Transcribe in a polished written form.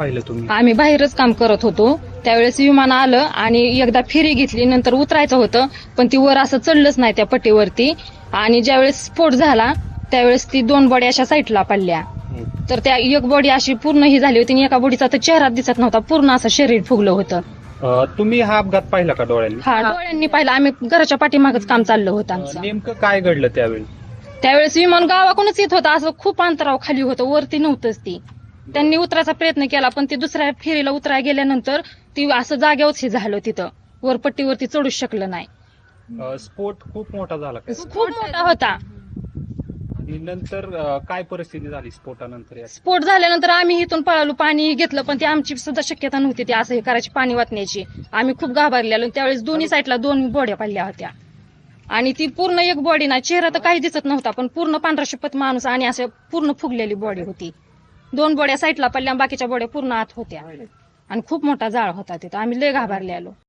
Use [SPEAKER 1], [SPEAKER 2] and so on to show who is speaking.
[SPEAKER 1] पाहिलं तुम्ही?
[SPEAKER 2] आम्ही बाहेरच काम करत होतो त्यावेळेस विमान आलं आणि एकदा फेरी घेतली, नंतर उतरायचं होतं पण ती वर असं चढलंच नाही त्या पट्टीवरती. आणि ज्यावेळेस स्फोट झाला त्यावेळेस ती 2 बॉडी अशा साईडला पडल्या. तर त्या एक बॉडी अशी पूर्ण ही झाली होती आणि एका बॉडीचा तर चेहरा दिसत नव्हता, पूर्ण असं शरीर फुगलं होतं.
[SPEAKER 1] तुम्ही हा अपघात पाहिला का डोळ्यांनी?
[SPEAKER 2] हा, डोळ्यांनी पाहिलं. आम्ही घराच्या पाठीमागच काम चाललं होतं आमचं.
[SPEAKER 1] नेमकं काय घडलं त्यावेळी?
[SPEAKER 2] त्यावेळेस विमान गावाकडूनच येत होतं, असं खूप अंतराव खाली होतं, वरती नव्हतंच ती. त्यांनी उतरायचा प्रयत्न केला पण ती दुसऱ्या फेरीला उतरायला गेल्यानंतर ती असं जागेवरच हे झालं, तिथं वरपट्टीवरती चढूच शकलं नाही.
[SPEAKER 1] स्फोट खूप मोठा झाला का?
[SPEAKER 2] खूप मोठा होता.
[SPEAKER 1] आणि नंतर काय परिस्थिती झाली स्फोटानंतर?
[SPEAKER 2] स्फोट झाल्यानंतर आम्ही इथून पळालो, पाणी घेतलं पण ती आमची सुद्धा शक्यता नव्हती ती असं हे करायची, पाणी वाचण्याची. आम्ही खूप घाबरलेलो. त्यावेळेस दोन्ही साईडला 2 बॉड्या पडल्या होत्या आणि ती पूर्ण एक बॉडी नाही, चेहरा तर काही दिसत नव्हता पण पूर्ण पांढरा शुपत माणूस आणि असं पूर्ण फुगलेली बॉडी होती. 2 बॉड्या साईडला पडल्या, बाकीच्या बॉड्या पूर्ण आत होत्या आणि खूप मोठा जाळ होता तिथं. आम्ही लय घाबरलेलो.